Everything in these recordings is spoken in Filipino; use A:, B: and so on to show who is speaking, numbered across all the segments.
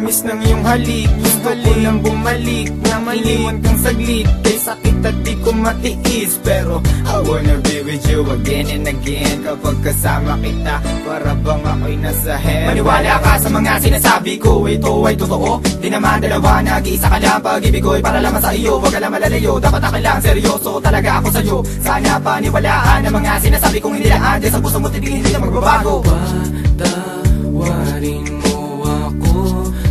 A: tamis ng iyong halik. Gusto ko lang bumalik na maliwan kang saglit. Kay sakit at di ko matiis, pero I wanna be with you again and again. Kapag kasama kita, para bang ako'y nasa heaven. Maniwala ka sa mga sinasabi ko, ito ay totoo. Di naman dalawa, nag-iisa ka lang. Pag-ibig ko'y para lamang sa iyo, wag ka lang malalayo. Dapat akin lang, seryoso talaga ako sa'yo. Sana paniwalaan ang mga sinasabi kong hindi lang andyan sa puso mo, titigil hindi na magbabago.
B: Patawarin mo ako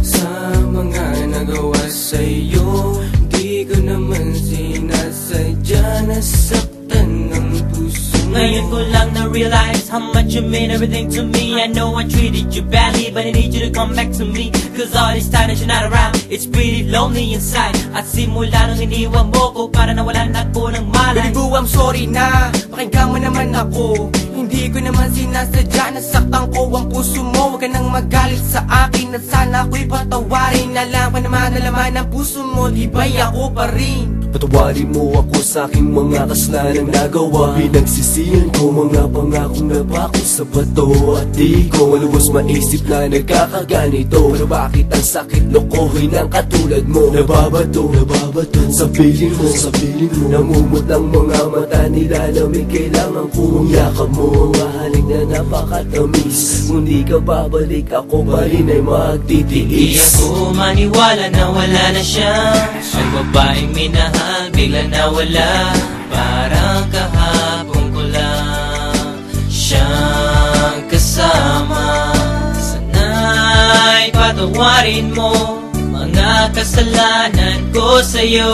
B: sa mga nagawa sa'yo. Di ko naman sinasadya, nasaktan ng puso.
C: Ngayon ko lang na-realize how much you mean everything to me. I know I treated you badly, but I need you to come back to me. Cause all this time that you're not around, it's pretty lonely inside. At simula nung iniwan mo ko, para nawalan ako ng malay.
B: Baby boo, I'm sorry na, pakinggan mo naman ako. Hindi ko naman sinasadya, nasaktan ko ang puso mo. Huwag ka nang magalit sa akin, at sana ako'y patawarin. Alam ko naman na laman ng puso mo, di ba'y ako pa rin?
D: Patawarin mo ako sa aking mga kasalanan nagawa. Pinagsisihan ko mga pangakong napako sa bato. At di ko maluwas maisip na nagkakaganito. Pero bakit ang sakit lokohin ng katulad mo? Nababato sa piling mo, namumot ang mga mata nila. Lamig kailangan kong yakap mo. Mahaling na napakatamis. Kung di ka babalik, ako pa rin ay magtitiis.
C: Di ako maniwala na wala na siya. Ang babaeng minahal bigla nawala. Parang kahapon ko lang siyang kasama. Sana'y patawarin mo mga kasalanan ko sa'yo.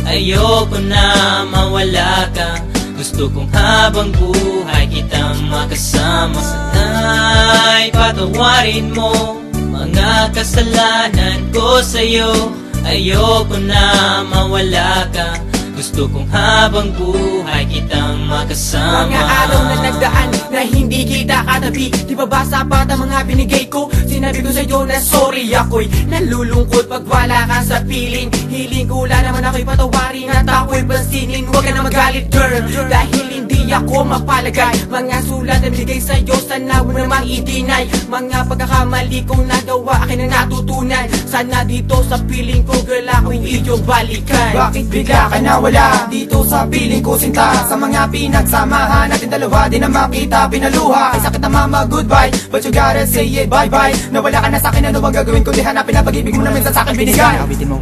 C: Ayoko na mawala ka. Gusto kong habang buhay kitang makasama. Sana'y patawarin mo mga kasalanan ko sa'yo. Ayoko na mawala ka. Gusto kong habang buhay kitang makasama.
B: Mga araw na nagdaan na hindi kita katabi. Di ba ba sapat ang mga binigay ko? Sinabi ko sa'yo na sorry, ako'y nalulungkot pag wala ka sa piling. Hiling ko lang naman ako'y patawarin at ako'y pansinin. Huwag ka na magalit girl, dahil hindi ako mapalagay. Mga sulat na binigay sa'yo, sana mo namang i-deny. Mga pagkakamali kong nagawa, akin na natutunan. Sana dito sa piling ko girl, ako'y iyong balikan.
A: Bakit bigla ka nawala dito sa piling ko sinta? Sa mga pinagsamahan natin dalawa, di na makita pinaluha. Ay sakit na mama, goodbye, but you gotta say it bye-bye. Nawala ka na sa'kin, ano bang gagawin ko? Di hanapin na pag-ibig mo na minsan sa'kin binigay. Abitin mo.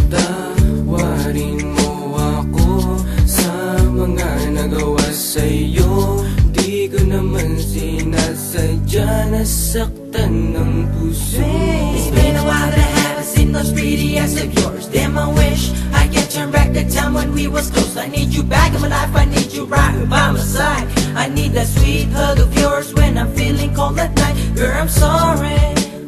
B: Patawarin mo ako sa mga nagawa sa'yo. Di ko naman sinasadya, nasaktan ng puso.
C: It's been a while that I haven't seen those pretty eyes of yours. Damn, I wish I could turn back the time when we was close. I need you back in my life, I need you right by my side. I need that sweet hug of yours when I'm feeling cold at night. Girl, I'm sorry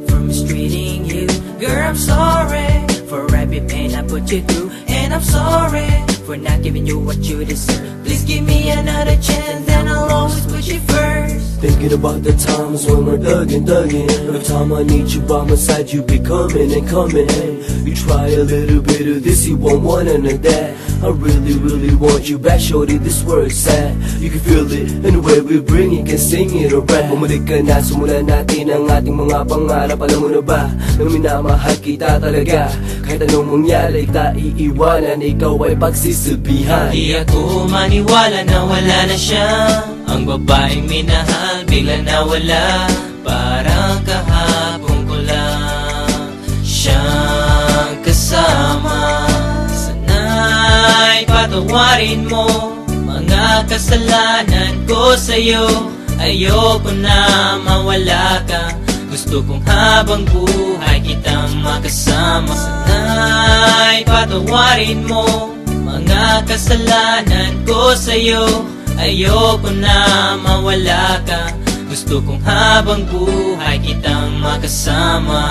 C: for mistreating you. Girl, I'm sorry for every pain I put you through. And I'm sorry for not giving you what you deserve. Please give me another chance and I'll always put you first.
D: Thinking about the times when we're thugging. Every time I need you by my side, you be coming and coming. Hey, you try a little bit of this, you won't want none of that. I really, really want you back, shorty, this word's sad. You can feel it, and the way we bring it, can sing it or rap. Bumalik ka na, simulan natin ang ating mga pangarap. Alam mo na ba, na minamahal kita talaga. Kahit anong mangyari, kita iiwanan, ikaw ay pagsisilbihan.
C: Di ako maniwala na wala na siya. Ang babaeng minahal bigla nawala. Parang kahapon ko lang siyang kasama. Sana'y patawarin mo mga kasalanan ko sa'yo. Ayoko na mawala ka. Gusto kong habang buhay kitang makasama. Sana'y patawarin mo mga kasalanan ko sa'yo. Ayoko na mawala ka. Gusto kong habang buhay kitang makasama.